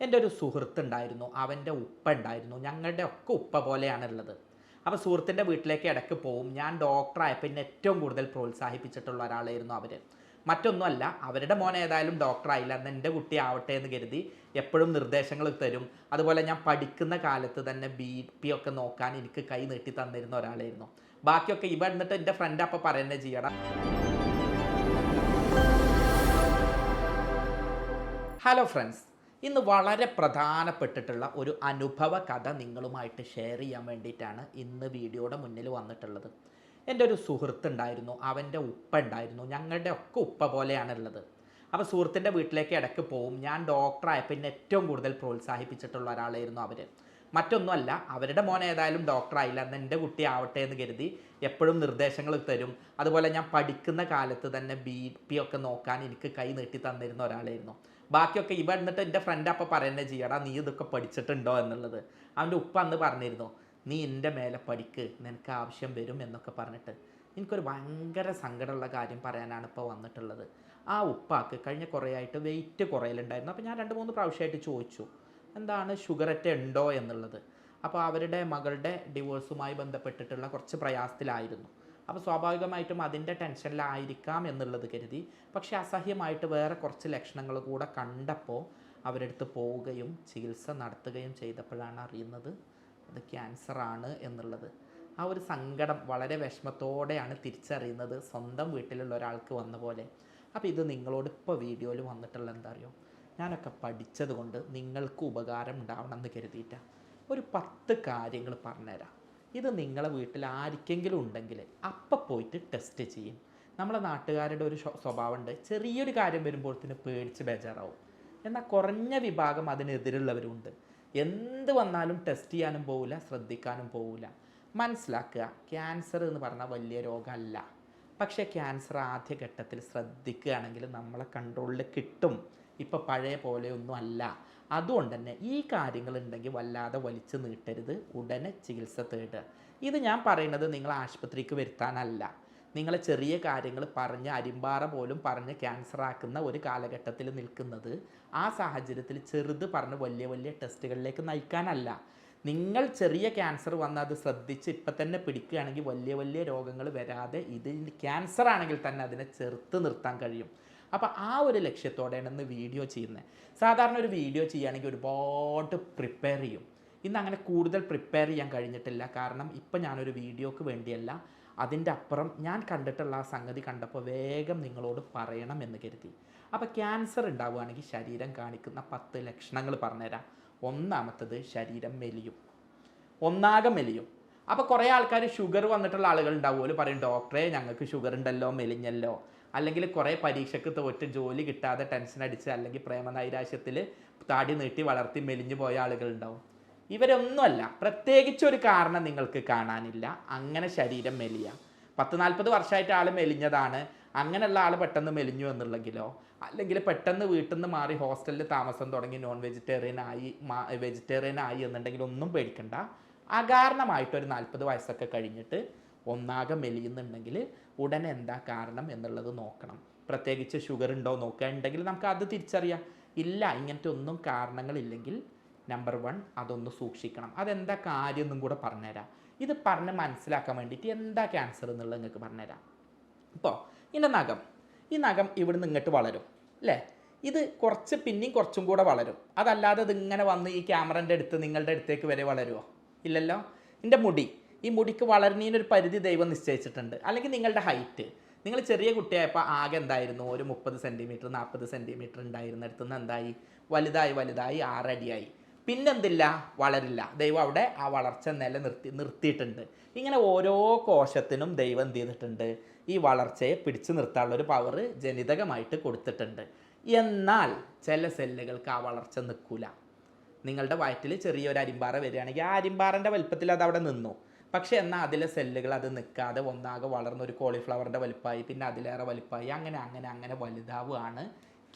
എൻ്റെ ഒരു സുഹൃത്തുണ്ടായിരുന്നു, അവൻ്റെ ഉപ്പ ഉണ്ടായിരുന്നു. ഞങ്ങളുടെ ഒക്കെ ഉപ്പ പോലെയാണുള്ളത്. അപ്പോൾ സുഹൃത്തിൻ്റെ വീട്ടിലേക്ക് ഇടയ്ക്ക് പോവും. ഞാൻ ഡോക്ടറായപ്പോൾ എന്നെ ഏറ്റവും കൂടുതൽ പ്രോത്സാഹിപ്പിച്ചിട്ടുള്ള ഒരാളായിരുന്നു അവർ. മറ്റൊന്നുമല്ല, അവരുടെ മോൻ ഏതായാലും ഡോക്ടറായില്ല, എന്ന് എൻ്റെ കുട്ടി ആവട്ടെ എന്ന് കരുതി എപ്പോഴും നിർദ്ദേശങ്ങൾ തരും. അതുപോലെ ഞാൻ പഠിക്കുന്ന കാലത്ത് തന്നെ BP ഒക്കെ നോക്കാൻ എനിക്ക് കൈ നീട്ടി തന്നിരുന്ന ഒരാളായിരുന്നു. ബാക്കിയൊക്കെ ഇവ എന്നിട്ട് എൻ്റെ ഫ്രണ്ട് അപ്പോൾ പറയുന്നത് ചെയ്യണം. ഹലോ ഫ്രണ്ട്സ്, ഇന്ന് വളരെ പ്രധാനപ്പെട്ടിട്ടുള്ള ഒരു അനുഭവ കഥ നിങ്ങളുമായിട്ട് ഷെയർ ചെയ്യാൻ വേണ്ടിയിട്ടാണ് ഇന്ന് വീഡിയോയുടെ മുന്നിൽ വന്നിട്ടുള്ളത്. എൻ്റെ ഒരു സുഹൃത്തുണ്ടായിരുന്നു, അവൻ്റെ ഉപ്പ ഉണ്ടായിരുന്നു. ഞങ്ങളുടെ ഒക്കെ ഉപ്പ പോലെയാണുള്ളത്. അപ്പോൾ സുഹൃത്തിൻ്റെ വീട്ടിലേക്ക് ഇടയ്ക്ക് പോവും. ഞാൻ ഡോക്ടറായപ്പോൾ എന്നെ ഏറ്റവും കൂടുതൽ പ്രോത്സാഹിപ്പിച്ചിട്ടുള്ള ഒരാളായിരുന്നു അവർ. മറ്റൊന്നുമല്ല, അവരുടെ മോൻ ഏതായാലും ഡോക്ടറായില്ല, എന്ന് എൻ്റെ കുട്ടി ആവട്ടെ എന്ന് കരുതി എപ്പോഴും നിർദ്ദേശങ്ങൾ തരും. അതുപോലെ ഞാൻ പഠിക്കുന്ന കാലത്ത് തന്നെ BP ഒക്കെ നോക്കാൻ എനിക്ക് കൈ നീട്ടി തന്നിരുന്ന ഒരാളായിരുന്നു. ബാക്കിയൊക്കെ ഇവ എന്നിട്ട് എൻ്റെ ഫ്രണ്ട് അപ്പോൾ പറയുന്നത് ചെയ്യടാ, നീ ഇതൊക്കെ പഠിച്ചിട്ടുണ്ടോ എന്നുള്ളത്. അവൻ്റെ ഉപ്പ അന്ന് പറഞ്ഞിരുന്നു, നീ എൻ്റെ മേലെ പഠിക്ക്, നിനക്ക് ആവശ്യം വരും എന്നൊക്കെ പറഞ്ഞിട്ട്. എനിക്കൊരു ഭയങ്കര സങ്കടമുള്ള കാര്യം പറയാനാണ് ഇപ്പോൾ വന്നിട്ടുള്ളത്. ആ ഉപ്പാക്ക് കഴിഞ്ഞ കുറേ ആയിട്ട് വെയിറ്റ് കുറയലുണ്ടായിരുന്നു. അപ്പോൾ ഞാൻ 2-3 പ്രാവശ്യമായിട്ട് ചോദിച്ചു, എന്താണ് ഷുഗറൊക്കെ ഉണ്ടോ എന്നുള്ളത്. അപ്പോൾ അവരുടെ മകളുടെ ഡിവോഴ്സുമായി ബന്ധപ്പെട്ടിട്ടുള്ള കുറച്ച് പ്രയാസത്തിലായിരുന്നു. അപ്പോൾ സ്വാഭാവികമായിട്ടും അതിൻ്റെ ടെൻഷനിലായിരിക്കാം എന്നുള്ളത് കരുതി. പക്ഷേ അസഹ്യമായിട്ട് വേറെ കുറച്ച് ലക്ഷണങ്ങൾ കൂടെ കണ്ടപ്പോൾ അവരെടുത്ത് പോവുകയും ചികിത്സ നടത്തുകയും ചെയ്തപ്പോഴാണ് അറിയുന്നത് അത് ക്യാൻസറാണ് എന്നുള്ളത്. ആ ഒരു സങ്കടം വളരെ വിഷമത്തോടെയാണ് തിരിച്ചറിയുന്നത്, സ്വന്തം വീട്ടിലുള്ള ഒരാൾക്ക് വന്ന പോലെ. അപ്പോൾ ഇത് നിങ്ങളോട് ഇപ്പോൾ വീഡിയോയിൽ വന്നിട്ടുള്ള എന്താ അറിയോ, ഞാനൊക്കെ പഠിച്ചത് കൊണ്ട് നിങ്ങൾക്ക് ഉപകാരം ഉണ്ടാവണം എന്ന് കരുതിയിട്ടാണ്. ഒരു 10 കാര്യങ്ങൾ പറഞ്ഞുതരാം. ഇത് നിങ്ങളെ വീട്ടിൽ ആർക്കെങ്കിലും ഉണ്ടെങ്കിൽ അപ്പം പോയിട്ട് ടെസ്റ്റ് ചെയ്യും. നമ്മളെ നാട്ടുകാരുടെ ഒരു സ്വഭാവമുണ്ട്, ചെറിയൊരു കാര്യം വരുമ്പോഴത്തേന് പേടിച്ച് ബേജാറാവും. എന്നാൽ കുറഞ്ഞ വിഭാഗം അതിനെതിരുള്ളവരുണ്ട്. എന്ത് വന്നാലും ടെസ്റ്റ് ചെയ്യാനും പോവില്ല, ശ്രദ്ധിക്കാനും പോവില്ല. മനസ്സിലാക്കുക, ക്യാൻസർ എന്ന് പറഞ്ഞാൽ വലിയ രോഗമല്ല. പക്ഷേ ക്യാൻസർ ആദ്യഘട്ടത്തിൽ ശ്രദ്ധിക്കുകയാണെങ്കിൽ നമ്മളെ കൺട്രോളിൽ കിട്ടും. ഇപ്പോൾ പഴയ പോലെയൊന്നും അല്ല. അതുകൊണ്ട് തന്നെ ഈ കാര്യങ്ങളുണ്ടെങ്കിൽ വല്ലാതെ വലിച്ചു നീട്ടരുത്, ഉടനെ ചികിത്സ തേടുക. ഇത് ഞാൻ പറയുന്നത് നിങ്ങൾ ആശുപത്രിക്ക് വരുത്താനല്ല. നിങ്ങൾ ചെറിയ കാര്യങ്ങൾ പറഞ്ഞ് അരിമ്പാറ പോലും പറഞ്ഞ് ക്യാൻസർ ആക്കുന്ന ഒരു കാലഘട്ടത്തിൽ നിൽക്കുന്നത് ആ സാഹചര്യത്തിൽ ചെറുത് പറഞ്ഞ് വലിയ വലിയ ടെസ്റ്റുകളിലേക്ക് നയിക്കാനല്ല. നിങ്ങൾ ചെറിയ ക്യാൻസർ വന്ന് അത് ശ്രദ്ധിച്ച് ഇപ്പം തന്നെ പിടിക്കുകയാണെങ്കിൽ വലിയ വലിയ രോഗങ്ങൾ വരാതെ ഇത് ക്യാൻസർ ആണെങ്കിൽ തന്നെ അതിനെ ചെറുത്ത് നിർത്താൻ കഴിയും. അപ്പോൾ ആ ഒരു ലക്ഷ്യത്തോടെയാണ് ഇന്ന് വീഡിയോ ചെയ്യുന്നത്. സാധാരണ ഒരു വീഡിയോ ചെയ്യുകയാണെങ്കിൽ ഒരുപാട് പ്രിപ്പയർ ചെയ്യും. ഇന്ന് അങ്ങനെ കൂടുതൽ പ്രിപ്പയർ ചെയ്യാൻ കഴിഞ്ഞിട്ടില്ല. കാരണം ഇപ്പം ഞാനൊരു വീഡിയോക്ക് വേണ്ടിയല്ല, അതിൻ്റെ അപ്പുറം ഞാൻ കണ്ടിട്ടുള്ള ആ സംഗതി കണ്ടപ്പോൾ വേഗം നിങ്ങളോട് പറയണം എന്ന് കരുതി. അപ്പോൾ ക്യാൻസർ ഉണ്ടാവുകയാണെങ്കിൽ ശരീരം കാണിക്കുന്ന 10 ലക്ഷണങ്ങൾ പറഞ്ഞുതരാം. ഒന്നാമത്തത്, ശരീരം മെലിയും, ഒന്നാകെ മെലിയും. അപ്പോൾ കുറേ ആൾക്കാർ ഷുഗർ വന്നിട്ടുള്ള ആളുകൾ ഉണ്ടാവുമല്ലോ, പറയും ഡോക്ടറെ ഞങ്ങൾക്ക് ഷുഗർ ഉണ്ടല്ലോ, മെലിഞ്ഞല്ലോ. അല്ലെങ്കിൽ കുറേ പരീക്ഷയ്ക്ക് തോറ്റ് ജോലി കിട്ടാതെ ടെൻഷൻ അടിച്ച് അല്ലെങ്കിൽ പ്രേമനൈരാശ്യത്തിൽ താടി നീട്ടി വളർത്തി മെലിഞ്ഞു പോയ ആളുകളുണ്ടാവും. ഇവരൊന്നുമല്ല, പ്രത്യേകിച്ചൊരു കാരണം നിങ്ങൾക്ക് കാണാനില്ല, അങ്ങനെ ശരീരം മെലിയ. 10-40 വർഷമായിട്ട് ആൾ മെലിഞ്ഞതാണ്, അങ്ങനെയുള്ള ആൾ പെട്ടെന്ന് മെലിഞ്ഞു എന്നുള്ളെങ്കിലോ, അല്ലെങ്കിൽ പെട്ടെന്ന് വീട്ടിൽ നിന്ന് മാറി ഹോസ്റ്റലിൽ താമസം തുടങ്ങി നോൺ വെജിറ്റേറിയൻ ആയി എന്നുണ്ടെങ്കിൽ ഒന്നും പേടിക്കണ്ട. അകാരണമായിട്ടൊരു 40 വയസ്സൊക്കെ കഴിഞ്ഞിട്ട് ഒന്നാകെ മെലിയുന്നുണ്ടെങ്കിൽ ഉടനെ എന്താ കാരണം എന്നുള്ളത് നോക്കണം. പ്രത്യേകിച്ച് ഷുഗർ ഉണ്ടോ നോക്കുക, ഉണ്ടെങ്കിൽ നമുക്ക് അത് തിരിച്ചറിയാം. ഇല്ല, ഇങ്ങനത്തെ ഒന്നും കാരണങ്ങളില്ലെങ്കിൽ നമ്പർ 1 അതൊന്ന് സൂക്ഷിക്കണം. അതെന്താ കാര്യം എന്നും കൂടെ പറഞ്ഞുതരാം. ഇത് പറഞ്ഞ് മനസ്സിലാക്കാൻ വേണ്ടിയിട്ട് എന്താ ക്യാൻസർ എന്നുള്ളത് നിങ്ങൾക്ക് പറഞ്ഞുതരാം. ഇപ്പോൾ ഇതിൻ്റെ നഖം, ഈ നഖം ഇവിടുന്ന് ഇങ്ങോട്ട് വളരും അല്ലേ, ഇത് കുറച്ച് പിന്നെയും കുറച്ചും കൂടെ വളരും. അതല്ലാതെ ഇതിങ്ങനെ വന്ന് ഈ ക്യാമറൻ്റെ അടുത്ത് നിങ്ങളുടെ അടുത്തേക്ക് വരെ വളരുമോ? ഇല്ലല്ലോ. ഇതിൻ്റെ മുടി, ഈ മുടിക്ക് വളരുന്നതിനൊരു പരിധി ദൈവം നിശ്ചയിച്ചിട്ടുണ്ട്. അല്ലെങ്കിൽ നിങ്ങളുടെ ഹൈറ്റ്, നിങ്ങൾ ചെറിയ കുട്ടിയായപ്പോൾ ആകെ എന്തായിരുന്നു, ഒരു 30 സെൻറ്റിമീറ്റർ 40 സെൻറ്റിമീറ്റർ ഉണ്ടായിരുന്നിടത്തുനിന്ന് എന്തായി, വലുതായി 6 അടിയായി. പിന്നെന്തില്ല, വളരില്ല. ദൈവം അവിടെ ആ വളർച്ച നിർത്തിയിട്ടുണ്ട്. ഇങ്ങനെ ഓരോ കോശത്തിനും ദൈവം എന്ത് ചെയ്തിട്ടുണ്ട്, ഈ വളർച്ചയെ പിടിച്ചു നിർത്താനുള്ളൊരു പവർ ജനിതകമായിട്ട് കൊടുത്തിട്ടുണ്ട്. എന്നാൽ ചില സെല്ലുകൾക്ക് ആ വളർച്ച നിൽക്കില്ല. നിങ്ങളുടെ വയറ്റിൽ ചെറിയൊരു അരിമ്പാറ വരികയാണെങ്കിൽ ആ അരിമ്പാറൻ്റെ വലുപ്പത്തിൽ അത് അവിടെ നിന്നു. പക്ഷേ എന്നാൽ അതിലെ സെല്ലുകൾ അത് നിൽക്കാതെ ഒന്നാകെ വളർന്നൊരു കോളിഫ്ലവറിൻ്റെ വലുപ്പമായി, പിന്നെ അതിലേറെ വലുപ്പമായി, അങ്ങനെ വലുതാവുകയാണ്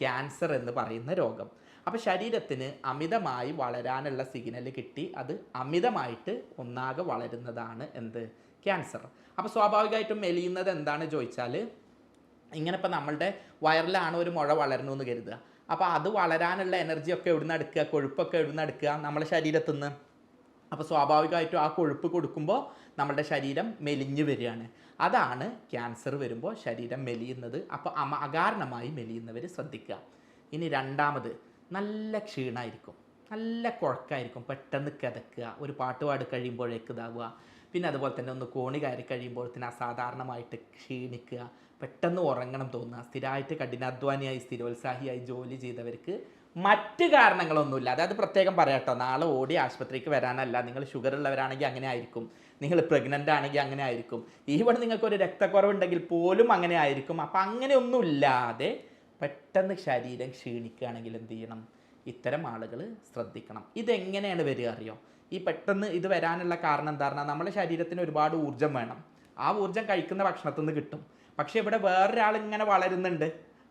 ക്യാൻസർ എന്ന് പറയുന്ന രോഗം. അപ്പോൾ ശരീരത്തിന് അമിതമായി വളരാനുള്ള സിഗ്നൽ കിട്ടി അത് അമിതമായിട്ട് ഒന്നാകെ വളരുന്നതാണ് എന്ത്, ക്യാൻസർ. അപ്പോൾ സ്വാഭാവികമായിട്ടും മെലിയുന്നത് എന്താണ് ചോദിച്ചാൽ, ഇങ്ങനെ ഇപ്പോൾ നമ്മളുടെ വയറിലാണ് ഒരു മുഴ വളരണമെന്ന് കരുതുക. അപ്പോൾ അത് വളരാനുള്ള എനർജിയൊക്കെ എവിടുന്ന് എടുക്കുക, കൊഴുപ്പൊക്കെ എവിടുന്ന് എടുക്കുക, നമ്മുടെ ശരീരത്തിൽ നിന്ന്. അപ്പോൾ സ്വാഭാവികമായിട്ടും ആ കൊഴുപ്പ് കൊടുക്കുമ്പോൾ നമ്മുടെ ശരീരം മെലിഞ്ഞു വരികയാണ്. അതാണ് ക്യാൻസർ വരുമ്പോൾ ശരീരം മെലിയുന്നത്. അപ്പോൾ അകാരണമായി മെലിയുന്നവർ ശ്രദ്ധിക്കുക. ഇനി രണ്ടാമത്, നല്ല ക്ഷീണമായിരിക്കും, നല്ല കുഴക്കമായിരിക്കും, പെട്ടെന്ന് കിതക്കുക, ഒരു പാട്ട് പാടി കഴിയുമ്പോഴേക്ക് ഇതാവുക. പിന്നെ അതുപോലെ തന്നെ ഒന്ന് കോണി കയറി കഴിയുമ്പോഴത്തേന് അസാധാരണമായിട്ട് ക്ഷീണിക്കുക, പെട്ടെന്ന് ഉറങ്ങണം തോന്നുക. സ്ഥിരമായിട്ട് കഠിനാധ്വാനിയായി സ്ഥിരോത്സാഹിയായി ജോലി ചെയ്തവർക്ക് മറ്റ് കാരണങ്ങളൊന്നുമില്ല. അതായത് പ്രത്യേകം പറയാട്ടോ, നാളെ ഓടി ആശുപത്രിക്ക് വരാനല്ല. നിങ്ങൾ ഷുഗർ ഉള്ളവരാണെങ്കിൽ അങ്ങനെ ആയിരിക്കും, നിങ്ങൾ പ്രഗ്നൻ്റ് ആണെങ്കിൽ അങ്ങനെ ആയിരിക്കും, ഈവൺ നിങ്ങൾക്കൊരു രക്തക്കുറവുണ്ടെങ്കിൽ പോലും അങ്ങനെ ആയിരിക്കും. അപ്പം അങ്ങനെയൊന്നുമില്ലാതെ പെട്ടെന്ന് ശരീരം ക്ഷീണിക്കുകയാണെങ്കിൽ എന്ത് ചെയ്യണം? ഇത്തരം ആളുകൾ ശ്രദ്ധിക്കണം. ഇതെങ്ങനെയാണ് വരിക അറിയോ? ഈ പെട്ടെന്ന് ഇത് വരാനുള്ള കാരണം എന്താ പറഞ്ഞാൽ, നമ്മുടെ ശരീരത്തിന് ഒരുപാട് ഊർജ്ജം വേണം. ആ ഊർജ്ജം കഴിക്കുന്ന ഭക്ഷണത്തിൽ നിന്ന് കിട്ടും. പക്ഷേ ഇവിടെ വേറൊരാൾ ഇങ്ങനെ വളരുന്നുണ്ട്,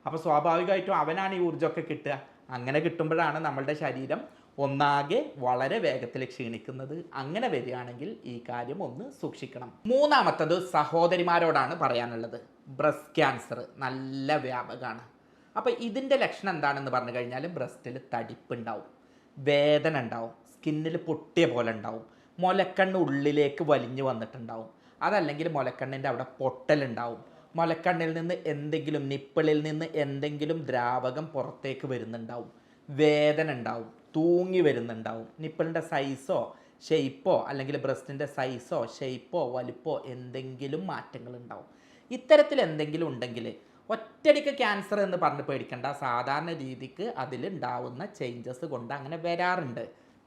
അപ്പോൾ സ്വാഭാവികമായിട്ടും അവനാണ് ഈ ഊർജ്ജമൊക്കെ കിട്ടുക. അങ്ങനെ കിട്ടുമ്പോഴാണ് നമ്മളുടെ ശരീരം ഒന്നാകെ വളരെ വേഗത്തിൽ ക്ഷീണിക്കുന്നത്. അങ്ങനെ വരികയാണെങ്കിൽ ഈ കാര്യം ഒന്ന് സൂക്ഷിക്കണം. മൂന്നാമത്തത് സഹോദരിമാരോടാണ് പറയാനുള്ളത്. ബ്രസ്റ്റ് ക്യാൻസർ നല്ല വ്യാപകമാണ്. അപ്പോൾ ഇതിൻ്റെ ലക്ഷണം എന്താണെന്ന് പറഞ്ഞു കഴിഞ്ഞാൽ, ബ്രസ്റ്റിൽ തടിപ്പുണ്ടാവും, വേദന ഉണ്ടാവും, സ്കിന്നിൽ പൊട്ടിയ പോലെ ഉണ്ടാവും, മുലക്കണ്ണ് ഉള്ളിലേക്ക് വലിഞ്ഞു വന്നിട്ടുണ്ടാവും, അതല്ലെങ്കിൽ മുലക്കണ്ണിൻ്റെ അവിടെ പൊട്ടലുണ്ടാവും, മുലക്കണ്ണിൽ നിന്ന് എന്തെങ്കിലും, നിപ്പിളിൽ നിന്ന് എന്തെങ്കിലും ദ്രാവകം പുറത്തേക്ക് വരുന്നുണ്ടാവും, വേദന ഉണ്ടാവും, തൂങ്ങി വരുന്നുണ്ടാവും, നിപ്പിളിൻ്റെ സൈസോ ഷെയ്പ്പോ അല്ലെങ്കിൽ ബ്രസ്റ്റിൻ്റെ സൈസോ ഷെയ്പ്പോ വലിപ്പോ എന്തെങ്കിലും മാറ്റങ്ങളുണ്ടാവും. ഇത്തരത്തിൽ എന്തെങ്കിലും ഉണ്ടെങ്കിൽ ഒറ്റയടിക്ക് ക്യാൻസർ എന്ന് പറഞ്ഞ് പേടിക്കേണ്ട. സാധാരണ രീതിക്ക് അതിലുണ്ടാവുന്ന ചേഞ്ചസ് കൊണ്ട് അങ്ങനെ വരാറുണ്ട്.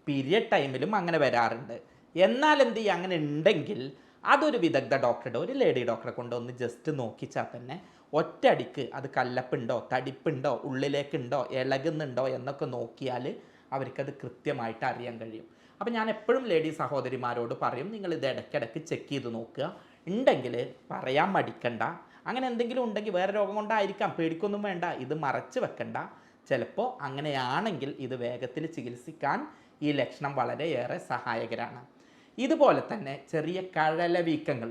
പീരിയഡ് ടൈമിലും അങ്ങനെ വരാറുണ്ട്. എന്നാൽ എന്ത് ചെയ്യുക, അങ്ങനെ ഉണ്ടെങ്കിൽ അതൊരു വിദഗ്ധ ഡോക്ടറുടെ, ഒരു ലേഡി ഡോക്ടറെ കൊണ്ടൊന്ന് ജസ്റ്റ് നോക്കിച്ചാൽ തന്നെ ഒറ്റയടിക്ക് അത് കല്ലപ്പുണ്ടോ, തടിപ്പുണ്ടോ, ഉള്ളിലേക്കുണ്ടോ, ഇളകുന്നുണ്ടോ എന്നൊക്കെ നോക്കിയാൽ അവർക്കത് കൃത്യമായിട്ട് അറിയാൻ കഴിയും. അപ്പോൾ ഞാൻ എപ്പോഴും ലേഡി സഹോദരിമാരോട് പറയും, നിങ്ങളിത് ഇടയ്ക്കിടയ്ക്ക് ചെക്ക് ചെയ്ത് നോക്കുക. ഉണ്ടെങ്കിൽ പറയാൻ മടിക്കണ്ട. അങ്ങനെ എന്തെങ്കിലും ഉണ്ടെങ്കിൽ വേറെ രോഗം കൊണ്ടായിരിക്കാം, പേടിക്കൊന്നും വേണ്ട, ഇത് മറച്ച് വെക്കണ്ട. ചിലപ്പോൾ അങ്ങനെയാണെങ്കിൽ ഇത് വേഗത്തിൽ ചികിത്സിക്കാൻ ഈ ലക്ഷണം വളരെയേറെ സഹായകരമാണ്. ഇതുപോലെ തന്നെ ചെറിയ കഴല വീക്കങ്ങൾ,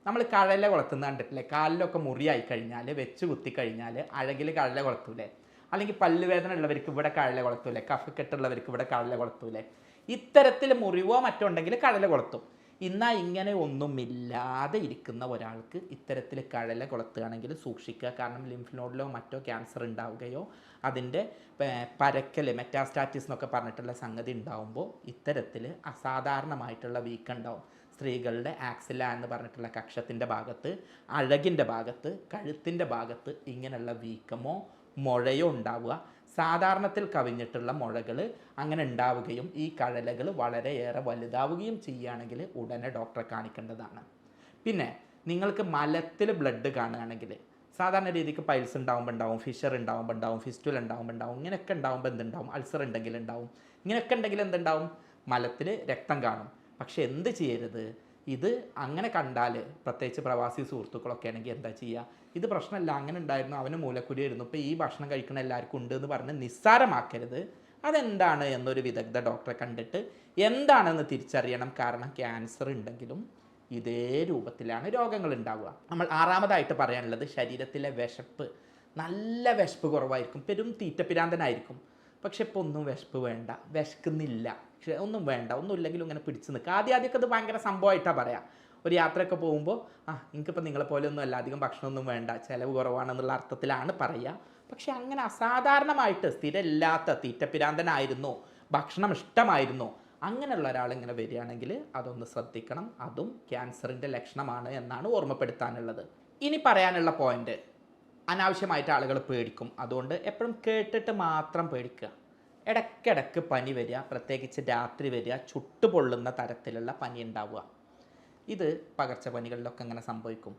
നമ്മൾ കഴല കൊളത്തുന്ന കണ്ടിട്ടില്ലേ? കാലിലൊക്കെ മുറിയായി കഴിഞ്ഞാൽ, വെച്ച് കുത്തി കഴിഞ്ഞാൽ അഴകിൽ കഴല കൊളത്തൂലേ? അല്ലെങ്കിൽ പല്ലുവേദന ഉള്ളവർക്ക് ഇവിടെ കഴല കൊളത്തൂലേ? കഫക്കെട്ടുള്ളവർക്ക് ഇവിടെ കഴല കൊളത്തൂലേ? ഇത്തരത്തിൽ മുറിവോ മറ്റോ ഉണ്ടെങ്കിൽ കഴല കൊളത്തും. എന്നാൽ ഇങ്ങനെ ഒന്നുമില്ലാതെ ഇരിക്കുന്ന ഒരാൾക്ക് ഇത്തരത്തിൽ കഴല കൊളത്തുകയാണെങ്കിൽ സൂക്ഷിക്കുക. കാരണം ലിംഫ് നോഡിലോ മറ്റോ ക്യാൻസർ ഉണ്ടാവുകയോ അതിൻ്റെ പരക്കൽ, മെറ്റാസ്റ്റാറ്റിസ് എന്നൊക്കെ പറഞ്ഞിട്ടുള്ള സംഗതി ഉണ്ടാവുമ്പോൾ ഇത്തരത്തിൽ അസാധാരണമായിട്ടുള്ള വീക്കം ഉണ്ടാവും. സ്ത്രീകളുടെ ആക്സില എന്ന് പറഞ്ഞിട്ടുള്ള കക്ഷത്തിൻ്റെ ഭാഗത്ത്, അഴകിൻ്റെ ഭാഗത്ത്, കഴുത്തിൻ്റെ ഭാഗത്ത് ഇങ്ങനെയുള്ള വീക്കമോ മുഴയോ ഉണ്ടാവുക. സാധാരണത്തിൽ കവിഞ്ഞിട്ടുള്ള മുഴകൾ അങ്ങനെ ഉണ്ടാവുകയും ഈ കഴലകൾ വളരെയേറെ വലുതാവുകയും ചെയ്യുകയാണെങ്കിൽ ഉടനെ ഡോക്ടറെ കാണിക്കേണ്ടതാണ്. പിന്നെ നിങ്ങൾക്ക് മലത്തിൽ ബ്ലഡ് കാണുകയാണെങ്കിൽ, സാധാരണ രീതിക്ക് പൈൽസ് ഉണ്ടാകുമ്പോൾ ഉണ്ടാവും, ഫിഷർ ഉണ്ടാകുമ്പോൾ ഉണ്ടാവും, ഫിസ്റ്റുല ഉണ്ടാകുമ്പോൾ ഉണ്ടാവും, ഇങ്ങനെയൊക്കെ ഉണ്ടാകുമ്പോൾ എന്തുണ്ടാവും? അൾസർ ഉണ്ടെങ്കിൽ ഉണ്ടാവും. ഇങ്ങനെയൊക്കെ ഉണ്ടെങ്കിൽ എന്തുണ്ടാവും? മലത്തിൽ രക്തം കാണും. പക്ഷെ എന്ത് ചെയ്യരുത്, ഇത് അങ്ങനെ കണ്ടാൽ, പ്രത്യേകിച്ച് പ്രവാസി സുഹൃത്തുക്കളൊക്കെ ആണെങ്കിൽ എന്താ ചെയ്യുക? ഇത് പ്രശ്നമല്ല, അങ്ങനെ ഉണ്ടായിരുന്നു, അവന് മൂലക്കുരിയായിരുന്നു, ഇപ്പോൾ ഈ ഭക്ഷണം കഴിക്കുന്ന എല്ലാവർക്കും ഉണ്ട് എന്ന് പറഞ്ഞ് നിസ്സാരമാക്കരുത്. അതെന്താണ് എന്നൊരു വിദഗ്ധ ഡോക്ടറെ കണ്ടിട്ട് എന്താണെന്ന് തിരിച്ചറിയണം. കാരണം ക്യാൻസർ ഉണ്ടെങ്കിലും ഇതേ രൂപത്തിലാണ് രോഗങ്ങൾ ഉണ്ടാവുക. നമ്മൾ ആറാമതായിട്ട് പറയാനുള്ളത് ശരീരത്തിലെ വിശപ്പ്. നല്ല വിശപ്പ് കുറവായിരിക്കും, പെരും തീറ്റപ്പിരാന്തനായിരിക്കും. പക്ഷെ ഇപ്പോൾ ഒന്നും വിശപ്പ് വേണ്ട, വിശക്കുന്നില്ല, പക്ഷെ ഒന്നും വേണ്ട, ഒന്നും ഇല്ലെങ്കിലും ഇങ്ങനെ പിടിച്ച് നിൽക്കുക. ആദ്യമൊക്കെ അത് ഭയങ്കര സംഭവമായിട്ടാണ് പറയാം. ഒരു യാത്രയൊക്കെ പോകുമ്പോൾ എനിക്കിപ്പോൾ നിങ്ങളെ പോലെ ഒന്നും അല്ല, അധികം ഭക്ഷണമൊന്നും വേണ്ട, ചിലവ് കുറവാണെന്നുള്ള അർത്ഥത്തിലാണ് പറയുക. പക്ഷെ അങ്ങനെ അസാധാരണമായിട്ട് സ്ഥിരമില്ലാത്ത തീറ്റപ്പിരാന്തനായിരുന്നു, ഭക്ഷണം ഇഷ്ടമായിരുന്നു, അങ്ങനെയുള്ള ഒരാളിങ്ങനെ വരികയാണെങ്കിൽ അതൊന്ന് ശ്രദ്ധിക്കണം. അതും ക്യാൻസറിൻ്റെ ലക്ഷണമാണ് എന്നാണ് ഓർമ്മപ്പെടുത്താനുള്ളത്. ഇനി പറയാനുള്ള പോയിന്റ്, അനാവശ്യമായിട്ട് ആളുകൾ പേടിക്കും. അതുകൊണ്ട് എപ്പോഴും കേട്ടിട്ട് മാത്രം പേടിക്കുക. ഇടയ്ക്കിടയ്ക്ക് പനി വരിക, പ്രത്യേകിച്ച് രാത്രി വരിക, ചുട്ടുപൊള്ളുന്ന തരത്തിലുള്ള പനി ഉണ്ടാവുക. ഇത് പകർച്ചപ്പനികളിലൊക്കെ ഇങ്ങനെ സംഭവിക്കും.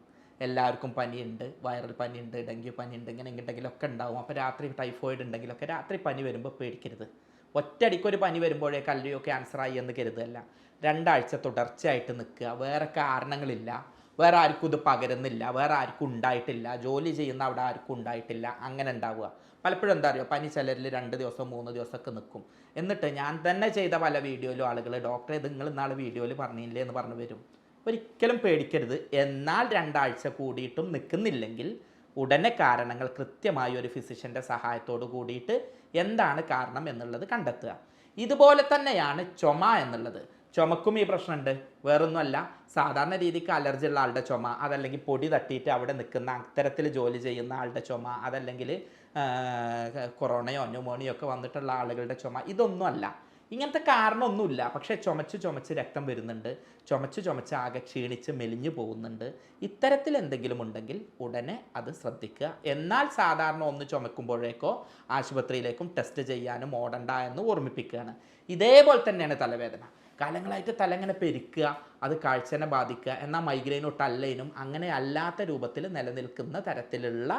എല്ലാവർക്കും പനിയുണ്ട്, വൈറൽ പനിയുണ്ട്, ഡെങ്കി പനിയുണ്ട്, ഇങ്ങനെ എങ്ങോട്ടെങ്കിലൊക്കെ ഉണ്ടാവും. അപ്പോൾ രാത്രി ടൈഫോയിഡ് ഉണ്ടെങ്കിലൊക്കെ രാത്രി പനി വരുമ്പോൾ പേടിക്കരുത്. ഒറ്റയടിക്കൊരു പനി വരുമ്പോഴേ കല്ലിയോ ക്യാൻസറായി എന്ന് കരുതല്ല. 2 ആഴ്ച തുടർച്ചയായിട്ട് നിൽക്കുക, വേറെ കാരണങ്ങളില്ല, വേറെ ആർക്കും ഇത് പകരുന്നില്ല, വേറെ ആർക്കും ഉണ്ടായിട്ടില്ല, ജോലി ചെയ്യുന്ന അവിടെ ആർക്കും ഉണ്ടായിട്ടില്ല, അങ്ങനെ ഉണ്ടാവുക. പലപ്പോഴും എന്താ അറിയോ, പനി ചിലരിൽ 2 ദിവസം 3 ദിവസമൊക്കെ നിൽക്കും. എന്നിട്ട് ഞാൻ തന്നെ ചെയ്ത പല വീഡിയോയിലും ആളുകൾ ഡോക്ടറെ ഇത് നിങ്ങൾ ഇന്നാൾ വീഡിയോയിൽ പറഞ്ഞില്ലേ എന്ന് പറഞ്ഞു വരും. ഒരിക്കലും പേടിക്കരുത്. എന്നാൽ 2 ആഴ്ച കൂടിയിട്ടും നിൽക്കുന്നില്ലെങ്കിൽ ഉടനെ കാരണങ്ങൾ കൃത്യമായി ഒരു ഫിസിഷ്യൻ്റെ സഹായത്തോട് കൂടിയിട്ട് എന്താണ് കാരണം എന്നുള്ളത് കണ്ടെത്തുക. ഇതുപോലെ തന്നെയാണ് ചുമ എന്നുള്ളത്. ചുമക്കും ഈ പ്രശ്നമുണ്ട്. വേറൊന്നുമല്ല, സാധാരണ രീതിക്ക് അലർജി ഉള്ള ആളുടെ ചുമ, അതല്ലെങ്കിൽ പൊടി തട്ടിയിട്ട് അവിടെ നിൽക്കുന്ന അത്തരത്തിൽ ജോലി ചെയ്യുന്ന ആളുടെ ചുമ, അതല്ലെങ്കിൽ കൊറോണയോ ന്യൂമോണിയോ ഒക്കെ വന്നിട്ടുള്ള ആളുകളുടെ ചുമ, ഇതൊന്നുമല്ല. ഇങ്ങനത്തെ കാരണമൊന്നുമില്ല. പക്ഷേ ചുമച്ച് രക്തം വരുന്നുണ്ട്, ചുമച്ച് ആകെ ക്ഷീണിച്ച് മെലിഞ്ഞു പോകുന്നുണ്ട്. ഇത്തരത്തിൽ എന്തെങ്കിലും ഉണ്ടെങ്കിൽ ഉടനെ അത് ശ്രദ്ധിക്കുക. എന്നാൽ സാധാരണ ഒന്ന് ചുമക്കുമ്പോഴേക്കോ ആശുപത്രിയിലേക്കും ടെസ്റ്റ് ചെയ്യാനും ഓടണ്ട എന്ന് ഓർമ്മിപ്പിക്കുകയാണ്. ഇതേപോലെ തന്നെയാണ് തലവേദന. കാലങ്ങളായിട്ട് തല ഇങ്ങനെ പെരുക്കുക, അത് കാഴ്ചനെ ബാധിക്കുക. എന്നാൽ മൈഗ്രെയിനും ടല്ലൈനും അങ്ങനെ അല്ലാത്ത രൂപത്തിൽ നിലനിൽക്കുന്ന തരത്തിലുള്ള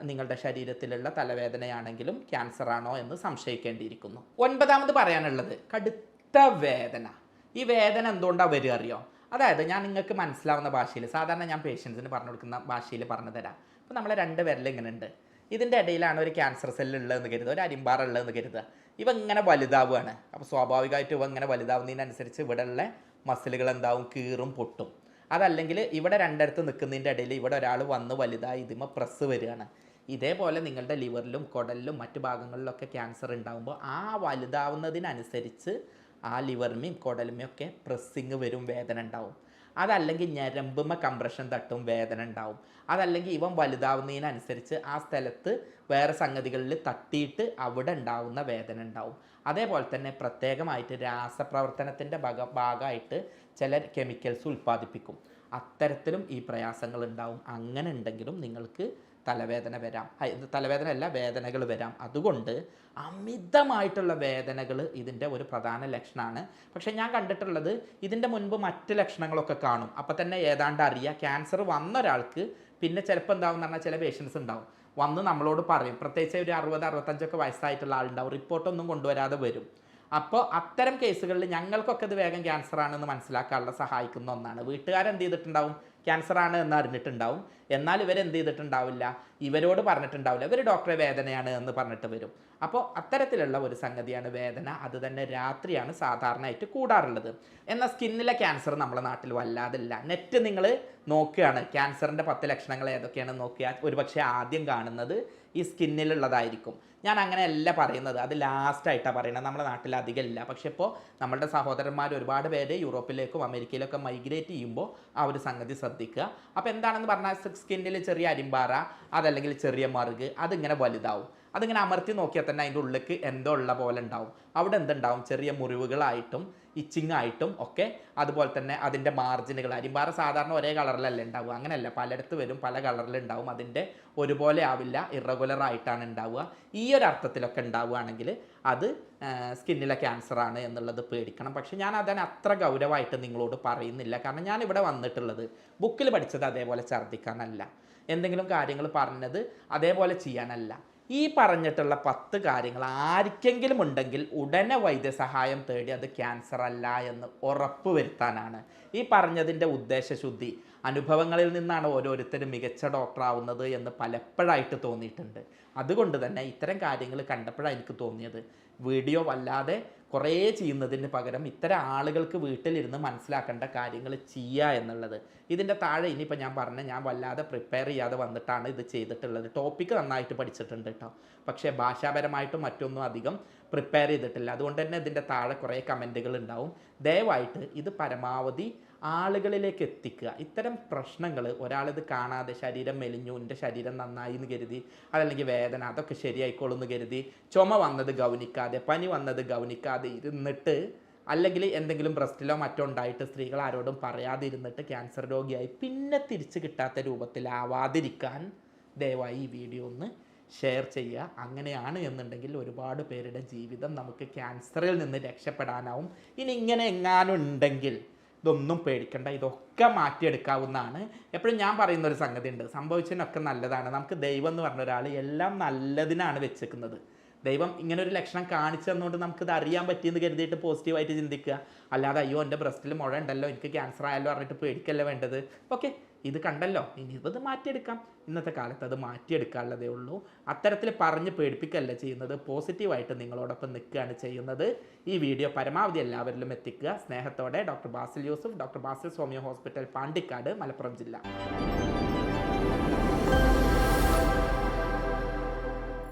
നിങ്ങളുടെ ശരീരത്തിലുള്ള തലവേദനയാണെങ്കിലും ക്യാൻസർ ആണോ എന്ന് സംശയിക്കേണ്ടിയിരിക്കുന്നു. 9ാമത് പറയാനുള്ളത് കടുത്ത വേദന. ഈ വേദന എന്തുകൊണ്ടാണ് വരിക അറിയോ? അതായത് ഞാൻ നിങ്ങൾക്ക് മനസ്സിലാവുന്ന ഭാഷയിൽ, സാധാരണ ഞാൻ പേഷ്യൻസിന് പറഞ്ഞു കൊടുക്കുന്ന ഭാഷയിൽ പറഞ്ഞു തരാം. അപ്പോൾ നമ്മളെ 2 വിരൽ ഇങ്ങനെ ഉണ്ട്. ഇതിൻ്റെ ഇടയിലാണ് ഒരു ക്യാൻസർ സെല്ല് ഉള്ളതെന്ന് കരുതുക, ഒരു അരിമ്പാറ ഉള്ളതെന്ന് കരുതുക. ഇവ ഇങ്ങനെ വലുതാവുകയാണ്. അപ്പോൾ സ്വാഭാവികമായിട്ട് ഇവ ഇങ്ങനെ വലുതാവുന്നതിനനുസരിച്ച് ഇവിടെയുള്ള മസിലുകൾ എന്താവും? കീറും, പൊട്ടും. അതല്ലെങ്കിൽ ഇവിടെ 2 നിൽക്കുന്നതിൻ്റെ ഇടയിൽ ഇവിടെ ഒരാൾ വന്ന് വലുതായി ഇതിമ പ്രസ് വരികയാണ്. ഇതേപോലെ നിങ്ങളുടെ ലിവറിലും കുടലിലും മറ്റു ഭാഗങ്ങളിലൊക്കെ ക്യാൻസർ ഉണ്ടാകുമ്പോൾ ആ വലുതാവുന്നതിനനുസരിച്ച് ആ ലിവറിനെയും കുടലിനെയും ഒക്കെ പ്രസ്സിങ് വരും, വേദന ഉണ്ടാവും. അതല്ലെങ്കിൽ ഞരമ്പുമ കംപ്രഷൻ തട്ടും, വേദന ഉണ്ടാവും. അതല്ലെങ്കിൽ ഇവൻ വലുതാവുന്നതിനനുസരിച്ച് ആ സ്ഥലത്ത് വേറെ സംഗതികളിൽ തട്ടിയിട്ട് അവിടെ ഉണ്ടാവുന്ന വേദന ഉണ്ടാവും. അതേപോലെ തന്നെ പ്രത്യേകമായിട്ട് രാസപ്രവർത്തനത്തിൻ്റെ ഭാഗമായിട്ട് ചില കെമിക്കൽസ് ഉൽപ്പാദിപ്പിക്കും. അത്തരത്തിലും ഈ പ്രയാസങ്ങൾ ഉണ്ടാവും. അങ്ങനെ ഉണ്ടെങ്കിലും നിങ്ങൾക്ക് തലവേദന വരാം. തലവേദന അല്ല, വേദനകൾ വരാം. അതുകൊണ്ട് അമിതമായിട്ടുള്ള വേദനകൾ ഇതിൻ്റെ ഒരു പ്രധാന ലക്ഷണമാണ്. പക്ഷേ ഞാൻ കണ്ടിട്ടുള്ളത് ഇതിൻ്റെ മുൻപ് മറ്റ് ലക്ഷണങ്ങളൊക്കെ കാണും. അപ്പോൾ തന്നെ ഏതാണ്ട് അറിയാം. ക്യാൻസർ വന്ന ഒരാൾക്ക് പിന്നെ ചിലപ്പോൾ എന്താവും എന്ന് പറഞ്ഞാൽ ചില പേഷ്യൻസ് ഉണ്ടാവും, വന്ന് നമ്മളോട് പറയും, പ്രത്യേകിച്ച് ഒരു 60-65 വയസ്സായിട്ടുള്ള ആളുണ്ടാവും, റിപ്പോർട്ടൊന്നും കൊണ്ടുവരാതെ വരും. അപ്പോൾ അത്തരം കേസുകളിൽ ഞങ്ങൾക്കൊക്കെ ഇത് വേഗം ക്യാൻസർ ആണെന്ന് മനസ്സിലാക്കാനുള്ള സഹായിക്കുന്ന ഒന്നാണ്. വീട്ടുകാരെന്ത് ചെയ്തിട്ടുണ്ടാവും? ക്യാൻസർ ആണ് എന്ന് അറിഞ്ഞിട്ടുണ്ടാവും. എന്നാൽ ഇവരെന്ത് ചെയ്തിട്ടുണ്ടാവില്ല? ഇവരോട് പറഞ്ഞിട്ടുണ്ടാവില്ല. ഇവർ ഡോക്ടറെ വേദനയാണ് എന്ന് പറഞ്ഞിട്ട് വരും. അപ്പോൾ അത്തരത്തിലുള്ള ഒരു സംഗതിയാണ് വേദന. അത് തന്നെ രാത്രിയാണ് സാധാരണയായിട്ട് കൂടാറുള്ളത്. എന്നാൽ സ്കിന്നിലെ ക്യാൻസർ നമ്മുടെ നാട്ടിൽ വല്ലാതില്ല. നെറ്റ് നിങ്ങൾ നോക്കുകയാണ്, ക്യാൻസറിൻ്റെ 10 ലക്ഷണങ്ങൾ ഏതൊക്കെയാണെന്ന് നോക്കിയാൽ ഒരുപക്ഷെ ആദ്യം കാണുന്നത് ഈ സ്കിന്നിലുള്ളതായിരിക്കും. ഞാൻ അങ്ങനെയല്ല പറയുന്നത്, അത് ലാസ്റ്റായിട്ടാണ് പറയുന്നത്. നമ്മുടെ നാട്ടിൽ അധികം ഇല്ല. പക്ഷെ ഇപ്പോൾ നമ്മളുടെ സഹോദരന്മാർ ഒരുപാട് പേര് യൂറോപ്പിലേക്കും അമേരിക്കയിലൊക്കെ മൈഗ്രേറ്റ് ചെയ്യുമ്പോൾ ആ ഒരു സംഗതി ശ്രദ്ധിക്കുക. അപ്പോൾ എന്താണെന്ന് പറഞ്ഞാൽ സ്കിന്നിൽ ചെറിയ അരിമ്പാറ, അതല്ലെങ്കിൽ ചെറിയ മറുക്, അതിങ്ങനെ വലുതാവും. അതിങ്ങനെ അമർത്തി നോക്കിയാൽ തന്നെ അതിൻ്റെ ഉള്ളിലേക്ക് എന്തോ ഉള്ള പോലെ ഉണ്ടാവും. അവിടെ എന്തുണ്ടാവും? ചെറിയ മുറിവുകളായിട്ടും ഇച്ചിങ് ആയിട്ടും ഒക്കെ. അതുപോലെ തന്നെ അതിൻ്റെ മാർജിനുകൾ, അരിമ്പാറ സാധാരണ ഒരേ കളറിലല്ല ഉണ്ടാവുക, അങ്ങനെയല്ല, പലയിടത്ത് വരും, പല കളറിലുണ്ടാവും. അതിൻ്റെ ഒരുപോലെ ആവില്ല, ഇറഗുലർ ആയിട്ടാണ് ഉണ്ടാവുക. ഈ ഒരു അർത്ഥത്തിലൊക്കെ ഉണ്ടാവുകയാണെങ്കിൽ അത് സ്കിന്നിലെ ക്യാൻസർ ആണ് എന്നുള്ളത് പേടിക്കണം. പക്ഷെ ഞാൻ അതിനെ അത്ര ഗൗരവമായിട്ട് നിങ്ങളോട് പറയുന്നില്ല. കാരണം ഞാനിവിടെ വന്നിട്ടുള്ളത് ബുക്കിൽ പഠിച്ചത് അതേപോലെ ഛർദ്ദിക്കാനല്ല, എന്തെങ്കിലും കാര്യങ്ങൾ പറഞ്ഞത് അതേപോലെ ചെയ്യാനല്ല. ഈ പറഞ്ഞിട്ടുള്ള 10 കാര്യങ്ങൾ ആർക്കെങ്കിലും ഉണ്ടെങ്കിൽ ഉടനെ വൈദ്യസഹായം തേടി അത് ക്യാൻസർ അല്ല എന്ന് ഉറപ്പ് വരുത്താനാണ്. ഈ പറഞ്ഞതിൻ്റെ ഉദ്ദേശശുദ്ധി അനുഭവങ്ങളിൽ നിന്നാണ് ഓരോരുത്തരും മികച്ച ഡോക്ടറാവുന്നത് എന്ന് പലപ്പോഴായിട്ട് തോന്നിയിട്ടുണ്ട്. അതുകൊണ്ട് തന്നെ ഇത്തരം കാര്യങ്ങൾ കണ്ടപ്പോഴാണ് എനിക്ക് തോന്നിയത് വീഡിയോ വല്ലാതെ കുറേ ചെയ്യുന്നതിന് പകരം ഇത്തരം ആളുകൾക്ക് വീട്ടിലിരുന്ന് മനസ്സിലാക്കേണ്ട കാര്യങ്ങൾ ചെയ്യുക എന്നുള്ളത്. ഇതിൻ്റെ താഴെ ഇനിയിപ്പോൾ ഞാൻ വല്ലാതെ പ്രിപ്പയർ ചെയ്യാതെ വന്നിട്ടാണ് ഇത് ചെയ്തിട്ടുള്ളത്. ടോപ്പിക്ക് നന്നായിട്ട് പഠിച്ചിട്ടുണ്ട് കേട്ടോ, പക്ഷേ ഭാഷാപരമായിട്ടും മറ്റൊന്നും അധികം പ്രിപ്പയർ ചെയ്തിട്ടില്ല. അതുകൊണ്ട് തന്നെ ഇതിൻ്റെ താഴെ കുറേ കമൻറ്റുകൾ ഉണ്ടാവും. ദയവായിട്ട് ഇത് പരമാവധി ആളുകളിലേക്ക് എത്തിക്കുക. ഇത്തരം പ്രശ്നങ്ങൾ ഒരാളിത് കാണാതെ ശരീരം മെലിഞ്ഞു, എൻ്റെ ശരീരം നന്നായി എന്ന് കരുതി, അതല്ലെങ്കിൽ വേദന അതൊക്കെ ശരിയായിക്കോളും എന്ന് കരുതി, ചുമ വന്നത് ഗൗനിക്കാതെ, പനി വന്നത് ഗൗനിക്കാതെ ഇരുന്നിട്ട്, അല്ലെങ്കിൽ എന്തെങ്കിലും ബ്രസ്റ്റിലോ മറ്റോ ഉണ്ടായിട്ട് സ്ത്രീകൾ ആരോടും പറയാതിരുന്നിട്ട് ക്യാൻസർ രോഗിയായി പിന്നെ തിരിച്ചു കിട്ടാത്ത രൂപത്തിലാവാതിരിക്കാൻ ദയവായി ഈ വീഡിയോ ഒന്ന് ഷെയർ ചെയ്യുക. അങ്ങനെയാണ് എന്നുണ്ടെങ്കിൽ ഒരുപാട് പേരുടെ ജീവിതം നമുക്ക് ക്യാൻസറിൽ നിന്ന് രക്ഷപ്പെടാനാവും. ഇനി ഇങ്ങനെ എങ്ങാനും ഉണ്ടെങ്കിൽ ഇതൊന്നും പേടിക്കണ്ട, ഇതൊക്കെ മാറ്റിയെടുക്കാവുന്നതാണ്. എപ്പോഴും ഞാൻ പറയുന്നൊരു സംഗതി ഉണ്ട്, സംഭവിച്ചതിനൊക്കെ നല്ലതാണ്. നമുക്ക് ദൈവം എന്ന് പറഞ്ഞ ഒരാൾ എല്ലാം നല്ലതിനാണ് വെച്ചേക്കുന്നത്. ദൈവം ഇങ്ങനെ ഒരു ലക്ഷണം കാണിച്ചു തന്നുകൊണ്ട് നമുക്കിത് അറിയാൻ പറ്റിയെന്ന് കരുതിയിട്ട് പോസിറ്റീവായിട്ട് ചിന്തിക്കുക. അല്ലാതെ അയ്യോ എൻ്റെ ബ്രസ്റ്റിൽ മുഴ ഉണ്ടല്ലോ, എനിക്ക് ക്യാൻസർ ആയല്ലോ പറഞ്ഞിട്ട് പേടിക്കല്ല വേണ്ടത്. ഓക്കെ, ഇത് കണ്ടല്ലോ, ഇനി ഇത് മാറ്റിയെടുക്കാം. ഇന്നത്തെ കാലത്ത് അത് മാറ്റിയെടുക്കാനുള്ളതേ ഉള്ളൂ. അത്തരത്തിൽ പറഞ്ഞ് പേടിപ്പിക്കല്ല ചെയ്യുന്നത്, പോസിറ്റീവായിട്ട് നിങ്ങളോടൊപ്പം നിൽക്കുകയാണ് ചെയ്യുന്നത്. ഈ വീഡിയോ പരമാവധി എല്ലാവരിലും എത്തിക്കുക. സ്നേഹത്തോടെ doctor Basil Yusuf, doctor Basil homeo hospital, Pandikkad, Malappuram ജില്ല.